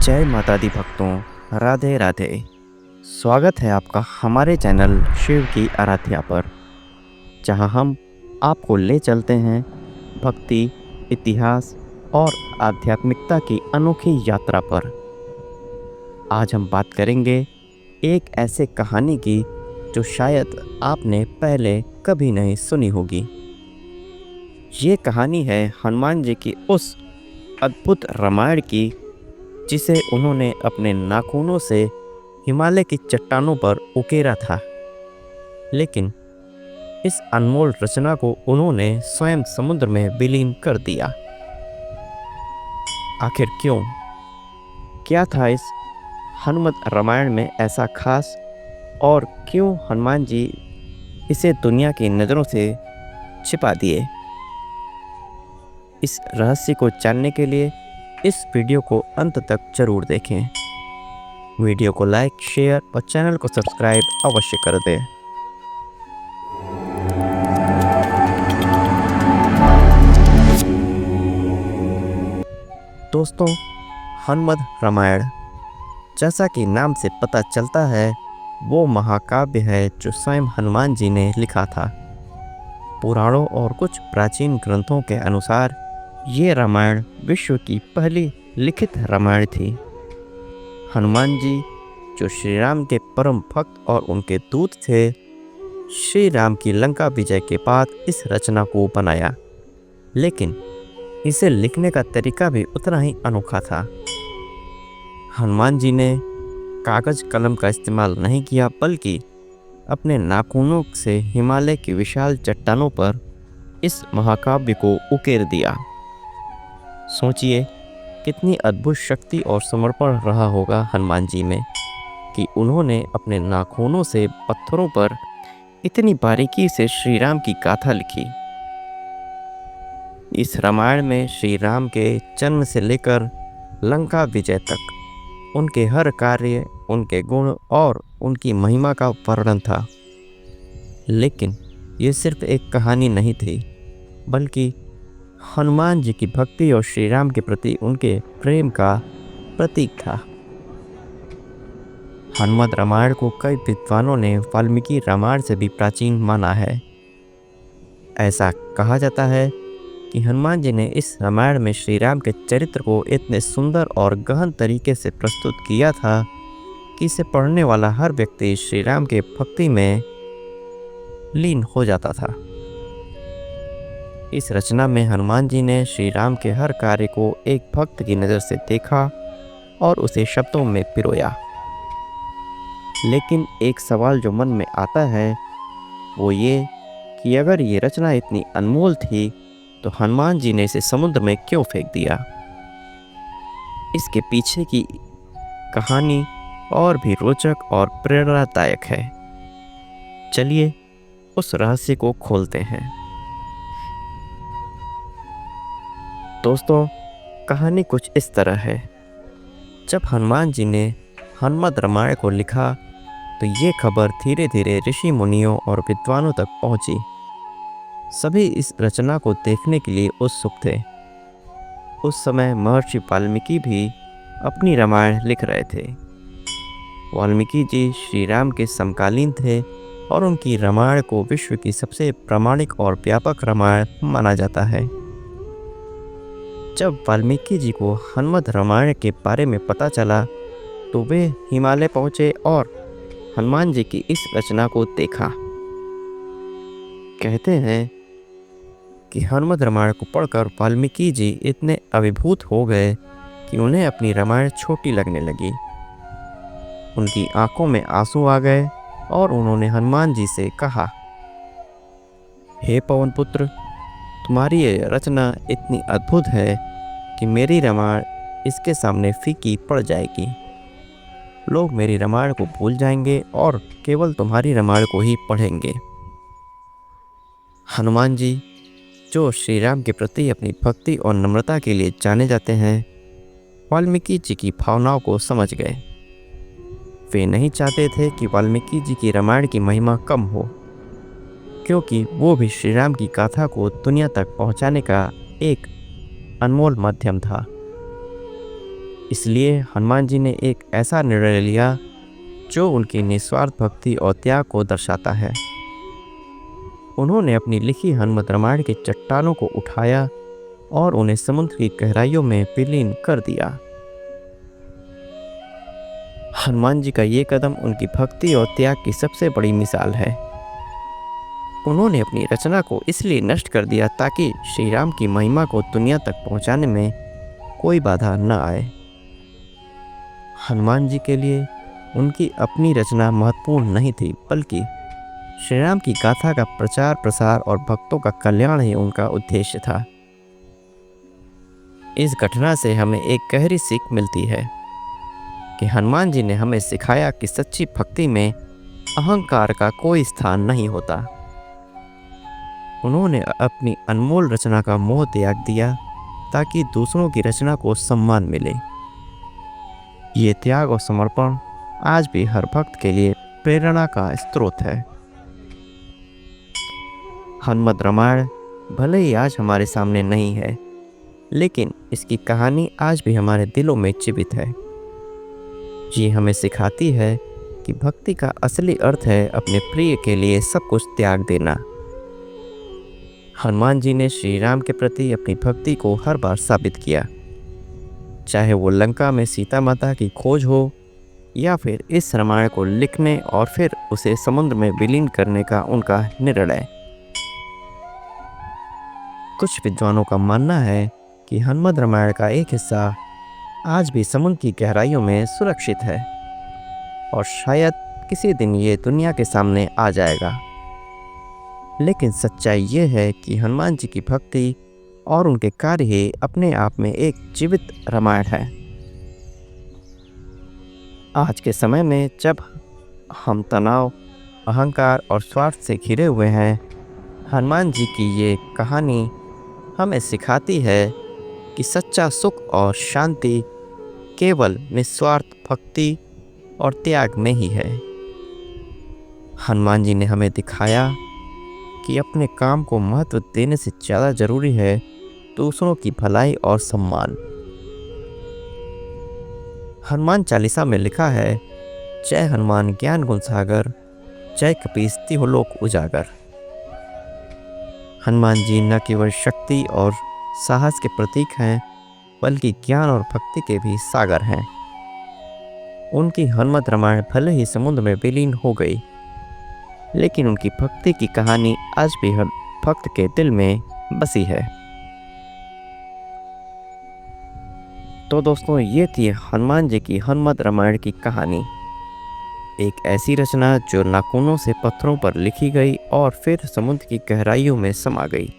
जय माता दी भक्तों, राधे राधे। स्वागत है आपका हमारे चैनल शिव की आराध्या पर, जहां हम आपको ले चलते हैं भक्ति, इतिहास और आध्यात्मिकता की अनोखी यात्रा पर। आज हम बात करेंगे एक ऐसे कहानी की जो शायद आपने पहले कभी नहीं सुनी होगी। ये कहानी है हनुमान जी की उस अद्भुत रामायण की जिसे उन्होंने अपने नाखूनों से हिमालय की चट्टानों पर उकेरा था, लेकिन इस अनमोल रचना को उन्होंने स्वयं समुद्र में विलीन कर दिया। आखिर क्यों? क्या था इस हनुमत रामायण में ऐसा खास, और क्यों हनुमान जी इसे दुनिया की नज़रों से छिपा दिए? इस रहस्य को जानने के लिए इस वीडियो को अंत तक जरूर देखें। वीडियो को लाइक, शेयर और चैनल को सब्सक्राइब अवश्य कर दें। दोस्तों, हनुमत रामायण जैसा कि नाम से पता चलता है, वो महाकाव्य है जो स्वयं हनुमान जी ने लिखा था। पुराणों और कुछ प्राचीन ग्रंथों के अनुसार ये रामायण विश्व की पहली लिखित रामायण थी। हनुमान जी जो श्री राम के परम भक्त और उनके दूत थे, श्री राम की लंका विजय के बाद इस रचना को बनाया, लेकिन इसे लिखने का तरीका भी उतना ही अनोखा था। हनुमान जी ने कागज कलम का इस्तेमाल नहीं किया, बल्कि अपने नाखूनों से हिमालय की विशाल चट्टानों पर इस महाकाव्य को उकेर दिया। सोचिए कितनी अद्भुत शक्ति और समर्पण रहा होगा हनुमान जी में कि उन्होंने अपने नाखूनों से पत्थरों पर इतनी बारीकी से श्री राम की गाथा लिखी। इस रामायण में श्री राम के जन्म से लेकर लंका विजय तक उनके हर कार्य, उनके गुण और उनकी महिमा का वर्णन था। लेकिन ये सिर्फ एक कहानी नहीं थी, बल्कि हनुमान जी की भक्ति और श्री राम के प्रति उनके प्रेम का प्रतीक था। हनुमत रामायण को कई विद्वानों ने वाल्मीकि रामायण से भी प्राचीन माना है। ऐसा कहा जाता है कि हनुमान जी ने इस रामायण में श्री राम के चरित्र को इतने सुंदर और गहन तरीके से प्रस्तुत किया था कि इसे पढ़ने वाला हर व्यक्ति श्री राम के भक्ति में लीन हो जाता था। इस रचना में हनुमान जी ने श्री राम के हर कार्य को एक भक्त की नज़र से देखा और उसे शब्दों में पिरोया। लेकिन एक सवाल जो मन में आता है वो ये कि अगर ये रचना इतनी अनमोल थी, तो हनुमान जी ने इसे समुद्र में क्यों फेंक दिया? इसके पीछे की कहानी और भी रोचक और प्रेरणादायक है। चलिए उस रहस्य को खोलते हैं। दोस्तों, कहानी कुछ इस तरह है। जब हनुमान जी ने हनुमत रामायण को लिखा, तो ये खबर धीरे धीरे ऋषि मुनियों और विद्वानों तक पहुंची। सभी इस रचना को देखने के लिए उत्सुक थे। उस समय महर्षि वाल्मीकि भी अपनी रामायण लिख रहे थे। वाल्मीकि जी श्री राम के समकालीन थे और उनकी रामायण को विश्व की सबसे प्रामाणिक और व्यापक रामायण माना जाता है। जब वाल्मीकि जी को हनुमत रामायण के बारे में पता चला, तो वे हिमालय पहुँचे और हनुमान जी की इस रचना को देखा। कहते हैं कि हनुमत रामायण को पढ़कर वाल्मीकि जी इतने अभिभूत हो गए कि उन्हें अपनी रामायण छोटी लगने लगी। उनकी आंखों में आंसू आ गए और उन्होंने हनुमान जी से कहा, हे पवन पुत्र, तुम्हारी ये रचना इतनी अद्भुत है कि मेरी रामायण इसके सामने फीकी पड़ जाएगी। लोग मेरी रामायण को भूल जाएंगे और केवल तुम्हारी रामायण को ही पढ़ेंगे। हनुमान जी, जो श्री राम के प्रति अपनी भक्ति और नम्रता के लिए जाने जाते हैं, वाल्मीकि जी की भावनाओं को समझ गए। वे नहीं चाहते थे कि वाल्मीकि जी की रामायण की महिमा कम हो, क्योंकि वो भी श्री राम की गाथा को दुनिया तक पहुंचाने का एक अनमोल माध्यम था। इसलिए हनुमान जी ने एक ऐसा निर्णय लिया जो उनकी निस्वार्थ भक्ति और त्याग को दर्शाता है। उन्होंने अपनी लिखी हनुमत रामायण के चट्टानों को उठाया और उन्हें समुद्र की गहराइयों में विलीन कर दिया। हनुमान जी का ये कदम उनकी भक्ति और त्याग की सबसे बड़ी मिसाल है। उन्होंने अपनी रचना को इसलिए नष्ट कर दिया ताकि श्री राम की महिमा को दुनिया तक पहुंचाने में कोई बाधा न आए। हनुमान जी के लिए उनकी अपनी रचना महत्वपूर्ण नहीं थी, बल्कि श्री राम की गाथा का प्रचार प्रसार और भक्तों का कल्याण ही उनका उद्देश्य था। इस घटना से हमें एक गहरी सीख मिलती है कि हनुमान जी ने हमें सिखाया कि सच्ची भक्ति में अहंकार का कोई स्थान नहीं होता। उन्होंने अपनी अनमोल रचना का मोह त्याग दिया ताकि दूसरों की रचना को सम्मान मिले। ये त्याग और समर्पण आज भी हर भक्त के लिए प्रेरणा का स्रोत है। हनुमत रामायण भले ही आज हमारे सामने नहीं है, लेकिन इसकी कहानी आज भी हमारे दिलों में जीवित है। ये हमें सिखाती है कि भक्ति का असली अर्थ है अपने प्रिय के लिए सब कुछ त्याग देना। हनुमान जी ने श्री राम के प्रति अपनी भक्ति को हर बार साबित किया, चाहे वो लंका में सीता माता की खोज हो या फिर इस रामायण को लिखने और फिर उसे समुद्र में विलीन करने का उनका निर्णय। कुछ विद्वानों का मानना है कि हनुमत रामायण का एक हिस्सा आज भी समुद्र की गहराइयों में सुरक्षित है और शायद किसी दिन ये दुनिया के सामने आ जाएगा। लेकिन सच्चाई ये है कि हनुमान जी की भक्ति और उनके कार्य ही अपने आप में एक जीवित रामायण है। आज के समय में जब हम तनाव, अहंकार और स्वार्थ से घिरे हुए हैं, हनुमान जी की ये कहानी हमें सिखाती है कि सच्चा सुख और शांति केवल निस्वार्थ भक्ति और त्याग में ही है। हनुमान जी ने हमें दिखाया कि अपने काम को महत्व देने से ज़्यादा जरूरी है दूसरों की भलाई और सम्मान। हनुमान चालीसा में लिखा है, जय हनुमान ज्ञान गुण सागर, जय कपीस तिहुँ लोक उजागर। हनुमान जी न केवल शक्ति और साहस के प्रतीक हैं, बल्कि ज्ञान और भक्ति के भी सागर हैं। उनकी हनुमत रामायण भले ही समुद्र में विलीन हो गई, लेकिन उनकी भक्ति की कहानी आज भी हर भक्त के दिल में बसी है। तो दोस्तों, ये थी हनुमान जी की हनुमत रामायण की कहानी। एक ऐसी रचना जो नाखूनों से पत्थरों पर लिखी गई और फिर समुद्र की गहराइयों में समा गई।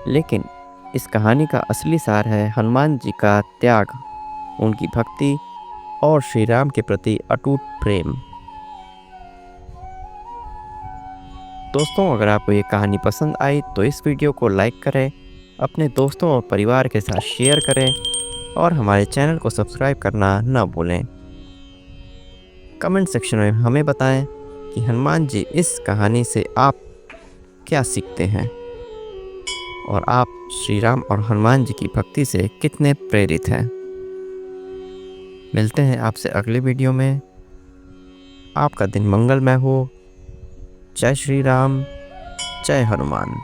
लेकिन इस कहानी का असली सार है हनुमान जी का त्याग, उनकी भक्ति और श्री राम के प्रति अटूट प्रेम। दोस्तों, अगर आपको ये कहानी पसंद आई तो इस वीडियो को लाइक करें, अपने दोस्तों और परिवार के साथ शेयर करें और हमारे चैनल को सब्सक्राइब करना न भूलें। कमेंट सेक्शन में हमें बताएं कि हनुमान जी इस कहानी से आप क्या सीखते हैं और आप श्री राम और हनुमान जी की भक्ति से कितने प्रेरित हैं। मिलते हैं आपसे अगले वीडियो में। आपका दिन मंगलमय हो। जय श्री राम, जय हनुमान।